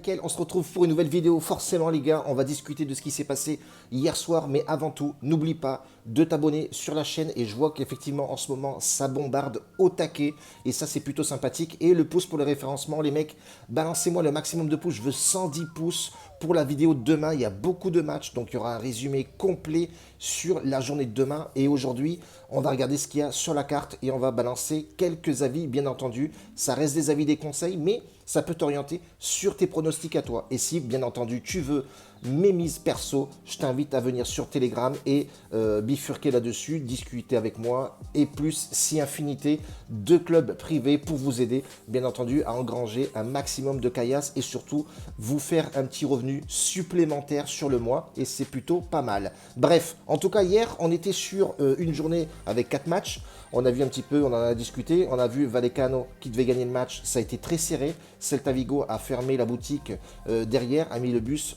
nickel, on se retrouve pour une nouvelle vidéo. Forcément les gars, on va discuter de ce qui s'est passé hier soir. Mais avant tout, n'oublie pas de t'abonner sur la chaîne. Et je vois qu'effectivement en ce moment, ça bombarde au taquet. Et ça c'est plutôt sympathique. Et le pouce pour le référencement, les mecs, balancez-moi le maximum de pouces. Je veux 110 pouces pour la vidéo de demain. Il y a beaucoup de matchs, donc il y aura un résumé complet sur la journée de demain. Et aujourd'hui, on va regarder ce qu'il y a sur la carte et on va balancer quelques avis, bien entendu. Ça reste des avis, des conseils, mais ça peut t'orienter sur tes pronostics à toi. Et si, bien entendu, tu veux mes mises perso, je t'invite à venir sur Telegram et bifurquer là-dessus, discuter avec moi et plus si infinité de clubs privés pour vous aider, bien entendu, à engranger un maximum de caillasse et surtout vous faire un petit revenu supplémentaire sur le mois et c'est plutôt pas mal. Bref, en tout cas, hier, on était sur une journée avec 4 matchs. On a vu un petit peu, on en a discuté. On a vu Vallecano qui devait gagner le match. Ça a été très serré. Celta Vigo a fermé la boutique derrière, a mis le bus.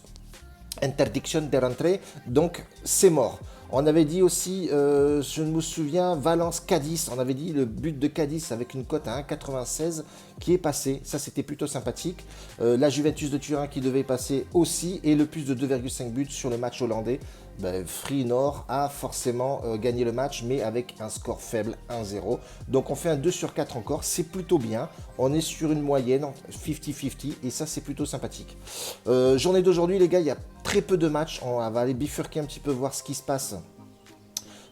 Interdiction de rentrée. Donc, c'est mort. On avait dit aussi, je me souviens, Valence-Cadiz. On avait dit le but de Cadiz avec une cote à 1,96 qui est passé. Ça, c'était plutôt sympathique. La Juventus de Turin qui devait passer aussi. Et le plus de 2,5 buts sur le match hollandais. Ben, Free Nord a forcément gagné le match, mais avec un score faible, 1-0. Donc on fait un 2 sur 4 encore, c'est plutôt bien. On est sur une moyenne, 50-50, et ça c'est plutôt sympathique. Journée d'aujourd'hui les gars, il y a très peu de matchs. On va aller bifurquer un petit peu, voir ce qui se passe.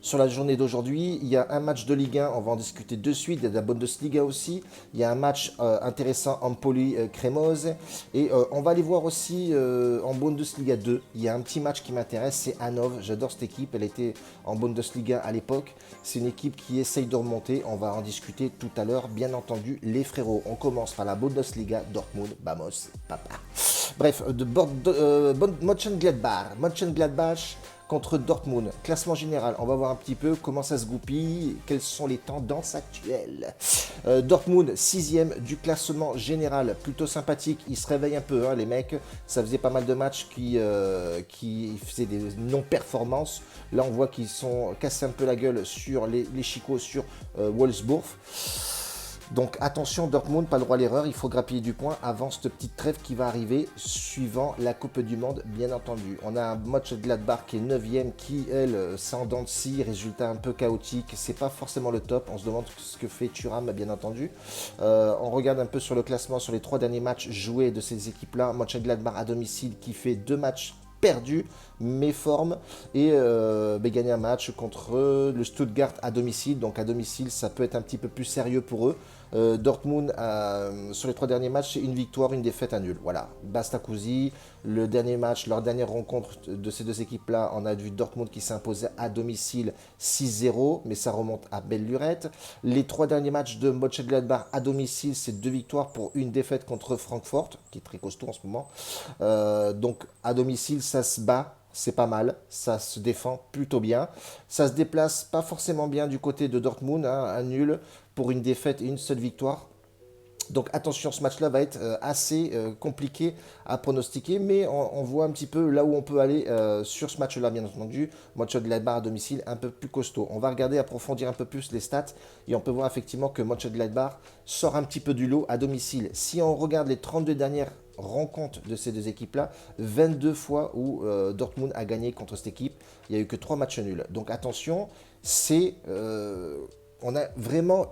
Sur la journée d'aujourd'hui, il y a un match de Ligue 1, on va en discuter de suite, il y a de la Bundesliga aussi, il y a un match intéressant Empoli-Cremose, et on va aller voir aussi en Bundesliga 2, il y a un petit match qui m'intéresse, c'est Hanovre, j'adore cette équipe, elle était en Bundesliga à l'époque, c'est une équipe qui essaye de remonter, on va en discuter tout à l'heure, bien entendu les frérots. On commence par la Bundesliga, Dortmund, vamos, papa. Bref, Mönchengladbach contre Dortmund, classement général, on va voir un petit peu comment ça se goupille, quelles sont les tendances actuelles. Dortmund, 6e du classement général, plutôt sympathique, ils se réveillent un peu, hein, les mecs, ça faisait pas mal de matchs qui faisaient des non-performances. Là, on voit qu'ils sont cassés un peu la gueule sur les chicots sur Wolfsburg. Donc attention Dortmund, pas le droit à l'erreur, il faut grappiller du point avant cette petite trêve qui va arriver suivant la Coupe du Monde, bien entendu. On a un Mönchengladbach qui est 9e, qui elle, sans dents de scie, résultat un peu chaotique, c'est pas forcément le top, on se demande ce que fait Thuram, bien entendu. On regarde un peu sur le classement, sur les 3 derniers matchs joués de ces équipes-là, Mönchengladbach à domicile qui fait 2 matchs perdu, méforme et gagner un match contre le Stuttgart à domicile. Donc à domicile, ça peut être un petit peu plus sérieux pour eux. Dortmund, sur les 3 derniers matchs, c'est une victoire, une défaite, un nul. Voilà, basta così. Le dernier match, leur dernière rencontre de ces deux équipes-là, on a vu Dortmund qui s'imposait à domicile 6-0, mais ça remonte à belle lurette. Les 3 derniers matchs de Mönchengladbach à domicile, c'est 2 victoires pour une défaite contre Francfort, qui est très costaud en ce moment. Donc à domicile, ça se bat. C'est pas mal, ça se défend plutôt bien. Ça se déplace pas forcément bien du côté de Dortmund, hein, un nul pour une défaite et une seule victoire. Donc attention, ce match-là va être assez compliqué à pronostiquer, mais on voit un petit peu là où on peut aller sur ce match-là, bien entendu. Mönchengladbach à domicile, un peu plus costaud. On va regarder, approfondir un peu plus les stats, et on peut voir effectivement que Mönchengladbach sort un petit peu du lot à domicile. Si on regarde les 32 dernières rencontre de ces deux équipes-là, 22 fois où Dortmund a gagné contre cette équipe, il n'y a eu que 3 matchs nuls. Donc attention, on a vraiment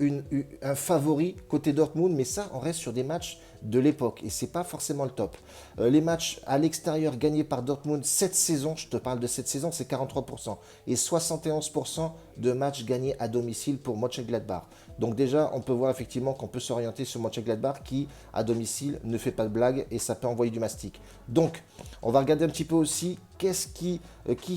un favori côté Dortmund, mais ça, on reste sur des matchs de l'époque et c'est pas forcément le top. Les matchs à l'extérieur gagnés par Dortmund cette saison, je te parle de cette saison, c'est 43% et 71% de matchs gagnés à domicile pour Mönchengladbach. Donc déjà, on peut voir effectivement qu'on peut s'orienter sur Mönchengladbach qui, à domicile, ne fait pas de blague et ça peut envoyer du mastic. Donc, on va regarder un petit peu aussi qui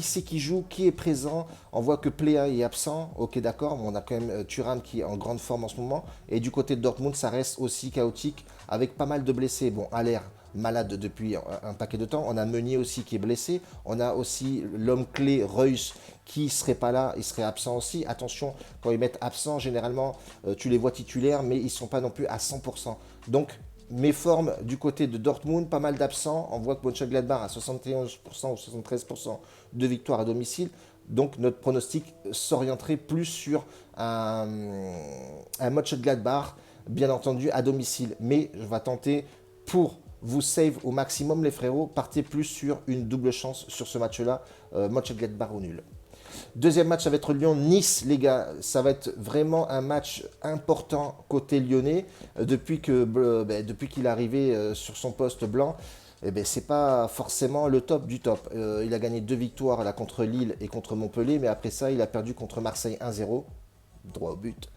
c'est qui joue, qui est présent. On voit que Plea est absent, ok d'accord, mais on a quand même Thuram qui est en grande forme en ce moment. Et du côté de Dortmund, ça reste aussi chaotique avec pas mal de blessés. Bon, Haller, malade depuis un paquet de temps. On a Meunier aussi qui est blessé. On a aussi l'homme clé Reus qui serait pas là, il serait absent aussi. Attention, quand ils mettent absent, généralement, tu les vois titulaires, mais ils ne sont pas non plus à 100%. Donc, mes formes du côté de Dortmund, pas mal d'absents. On voit que Mönchengladbach a 71% ou 73% de victoires à domicile. Donc notre pronostic s'orienterait plus sur un Mönchengladbach, bien entendu, à domicile. Mais je vais tenter pour vous save au maximum les frérots. Partez plus sur une double chance sur ce match-là. Mönchengladbach au nul. Deuxième match, ça va être Lyon-Nice, les gars. Ça va être vraiment un match important côté lyonnais. Depuis qu'il est arrivé sur son poste blanc, eh ben, c'est pas forcément le top du top. Il a gagné 2 victoires là, contre Lille et contre Montpellier, mais après ça, il a perdu contre Marseille 1-0. Droit au but.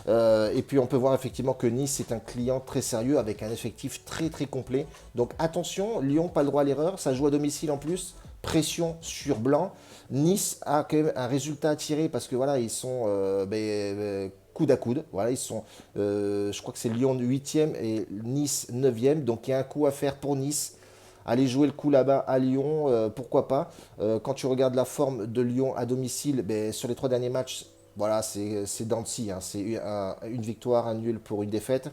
Et puis on peut voir effectivement que Nice est un client très sérieux avec un effectif très très complet. Donc attention, Lyon pas le droit à l'erreur, ça joue à domicile en plus, pression sur Blanc. Nice a quand même un résultat à tirer parce que voilà, ils sont coude à coude. Voilà, ils sont, je crois que c'est Lyon 8e et Nice 9e. Donc il y a un coup à faire pour Nice. Aller jouer le coup là-bas à Lyon, pourquoi pas. Quand tu regardes la forme de Lyon à domicile, sur les 3 derniers matchs, voilà, c'est dents de scie, hein. C'est une victoire, un nul pour une défaite.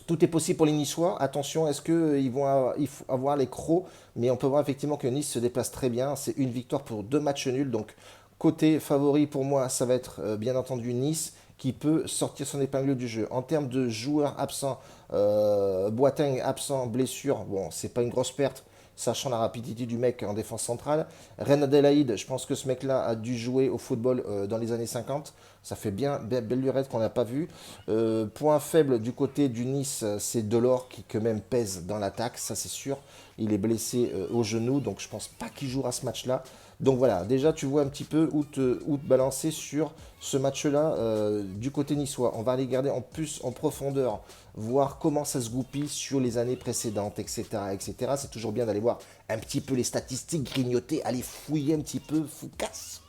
Tout est possible pour les Niçois. Attention, est-ce qu'ils vont avoir les crocs? Mais on peut voir effectivement que Nice se déplace très bien. C'est une victoire pour 2 matchs nuls. Donc, côté favori pour moi, ça va être bien entendu Nice qui peut sortir son épingle du jeu. En termes de joueurs absents, Boateng absent, blessure, bon, c'est pas une grosse perte, sachant la rapidité du mec en défense centrale. Reine Adélaïde, je pense que ce mec-là a dû jouer au football dans les années 50. Ça fait bien belle lurette qu'on n'a pas vu. Point faible du côté du Nice, c'est Delors qui quand même pèse dans l'attaque, ça c'est sûr. Il est blessé au genou, donc je pense pas qu'il jouera ce match-là. Donc voilà, déjà tu vois un petit peu où te balancer sur ce match-là du côté niçois. On va aller regarder en plus en profondeur, voir comment ça se goupille sur les années précédentes, etc. etc. C'est toujours bien d'aller voir un petit peu les statistiques, grignoter, aller fouiller un petit peu, foucasse,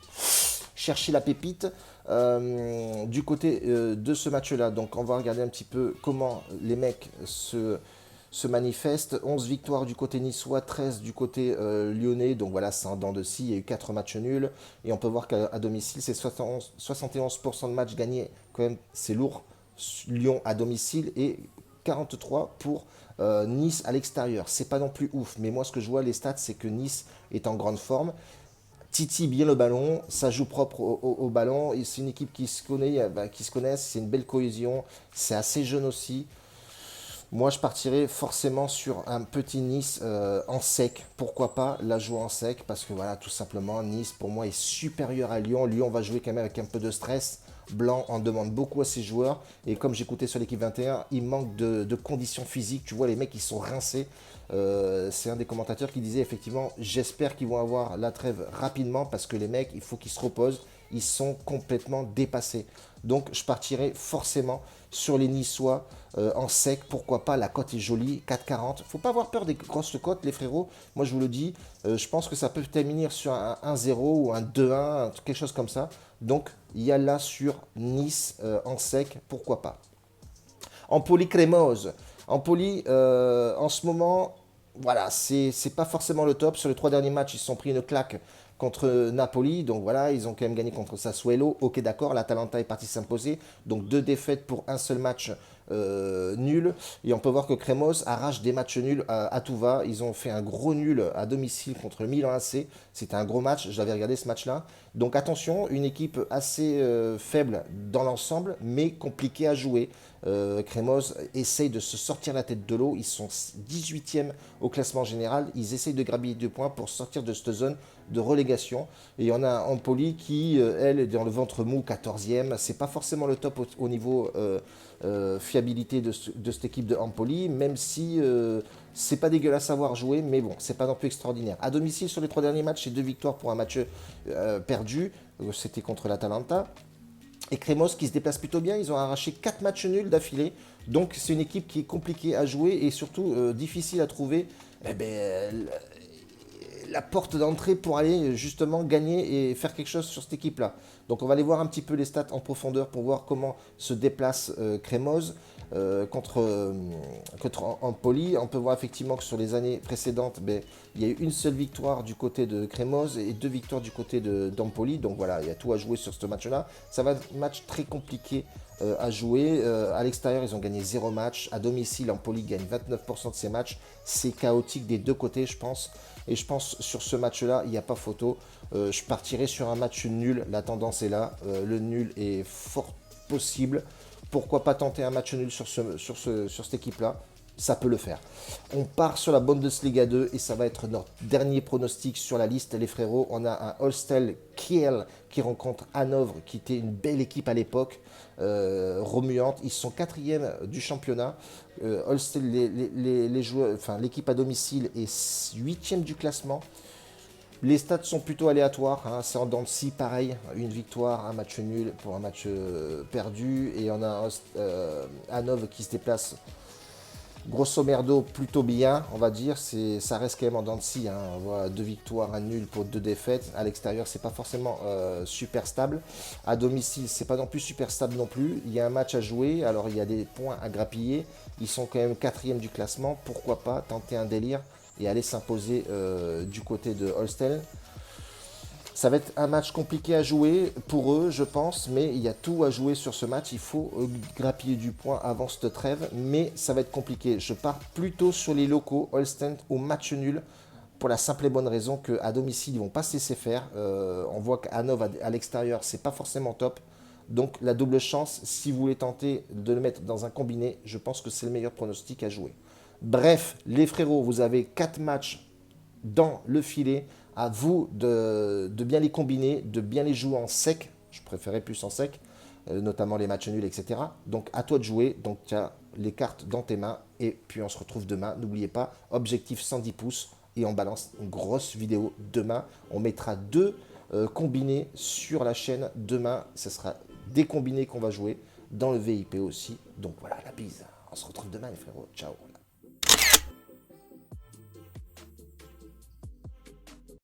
chercher la pépite. Du côté de ce match-là, donc on va regarder un petit peu comment les mecs se manifestent. 11 victoires du côté niçois, 13 du côté lyonnais. Donc voilà, c'est en dents de scie. Il y a eu 4 matchs nuls. Et on peut voir qu'à domicile, c'est 71% de matchs gagnés. Quand même, c'est lourd. Lyon à domicile et 43 pour Nice à l'extérieur. C'est pas non plus ouf. Mais moi, ce que je vois, les stats, c'est que Nice est en grande forme. Titi bien le ballon, ça joue propre au ballon. C'est une équipe qui se connaît, qui se connaissent. C'est une belle cohésion. C'est assez jeune aussi. Moi, je partirais forcément sur un petit Nice en sec. Pourquoi pas la jouer en sec? Parce que voilà, tout simplement, Nice, pour moi, est supérieur à Lyon. Lyon va jouer quand même avec un peu de stress. Blanc en demande beaucoup à ses joueurs. Et comme j'écoutais sur l'équipe 21, il manque de conditions physiques. Tu vois, les mecs, ils sont rincés. C'est un des commentateurs qui disait effectivement, j'espère qu'ils vont avoir la trêve rapidement parce que les mecs, il faut qu'ils se reposent. Ils sont complètement dépassés. Donc, je partirai forcément sur les Niçois en sec. Pourquoi pas? La cote est jolie, 4,40. Faut pas avoir peur des grosses cotes, les frérots. Moi, je vous le dis, je pense que ça peut terminer sur un 1-0 ou un 2-1, quelque chose comme ça. Donc, il y a là sur Nice en sec. Pourquoi pas? Empoli Crémose. Empoli, en ce moment, voilà, c'est pas forcément le top. Sur les 3 derniers matchs, ils se sont pris une claque contre Napoli. Donc voilà, ils ont quand même gagné contre Sassuolo. Ok, d'accord, l'Atalanta est parti s'imposer. Donc 2 défaites pour un seul match nul. Et on peut voir que Crémos arrache des matchs nuls à tout va. Ils ont fait un gros nul à domicile contre Milan AC. C'était un gros match. J'avais regardé ce match-là. Donc attention, une équipe assez faible dans l'ensemble, mais compliquée à jouer. Crémos essaye de se sortir la tête de l'eau. Ils sont 18e au classement général. Ils essayent de grappiller 2 points pour sortir de cette zone de relégation. Et on a Empoli qui, elle, est dans le ventre mou, 14e. C'est pas forcément le top au niveau fiabilité de cette équipe de Empoli, même si c'est pas dégueulasse à voir jouer, mais bon, c'est pas non plus extraordinaire. À domicile, sur les 3 derniers matchs, c'est 2 victoires pour un match perdu. C'était contre l'Atalanta. Et Crémos qui se déplace plutôt bien, ils ont arraché 4 matchs nuls d'affilée. Donc c'est une équipe qui est compliquée à jouer et surtout difficile à trouver la porte d'entrée pour aller justement gagner et faire quelque chose sur cette équipe-là. Donc on va aller voir un petit peu les stats en profondeur pour voir comment se déplace Crémose contre Empoli. On peut voir effectivement que sur les années précédentes, il y a eu une seule victoire du côté de Crémose et 2 victoires du côté d'Empoli. Donc voilà, il y a tout à jouer sur ce match-là. Ça va être un match très compliqué à jouer. À l'extérieur, ils ont gagné 0 match. À domicile, Empoli gagne 29% de ses matchs. C'est chaotique des deux côtés, je pense. Et je pense sur ce match-là, il n'y a pas photo. Je partirai sur un match nul. La tendance est là. Le nul est fort possible. Pourquoi pas tenter un match nul sur cette équipe-là? ça peut le faire. On part sur la Bundesliga 2 et ça va être notre dernier pronostic sur la liste, les frérots. On a un Holstel Kiel qui rencontre Hanovre, qui était une belle équipe à l'époque, remuante. Ils sont quatrième du championnat. Holstel, les joueurs, enfin, l'équipe à domicile est huitième du classement. Les stats sont plutôt aléatoires, hein. C'est en dents de scie, pareil, une victoire, un match nul pour un match perdu, et on a Hanovre qui se déplace grosso merdo plutôt bien, on va dire. Ça reste quand même en dents de scie, hein. Voilà, 2 victoires, un nul pour 2 défaites. À l'extérieur, c'est pas forcément super stable. À domicile, c'est pas non plus super stable non plus. Il y a un match à jouer, alors il y a des points à grappiller. Ils sont quand même quatrième du classement. Pourquoi pas tenter un délire et aller s'imposer du côté de Holstel. Ça va être un match compliqué à jouer pour eux, je pense, mais il y a tout à jouer sur ce match. Il faut grappiller du point avant cette trêve, mais ça va être compliqué. Je pars plutôt sur les locaux, Holstein au match nul, pour la simple et bonne raison qu'à domicile, ils vont pas se laisser faire. On voit qu'à Hanovre, à l'extérieur, c'est pas forcément top. Donc la double chance, si vous voulez tenter de le mettre dans un combiné, je pense que c'est le meilleur pronostic à jouer. Bref, les frérots, vous avez 4 matchs dans le filet. À vous de bien les combiner, de bien les jouer en sec. Je préférais plus en sec, notamment les matchs nuls, etc. Donc à toi de jouer. Donc tu as les cartes dans tes mains. Et puis on se retrouve demain. N'oubliez pas, objectif 110 pouces. Et on balance une grosse vidéo demain. On mettra 2 combinés sur la chaîne demain. Ce sera des combinés qu'on va jouer dans le VIP aussi. Donc voilà, la bise. On se retrouve demain les frérots. Ciao.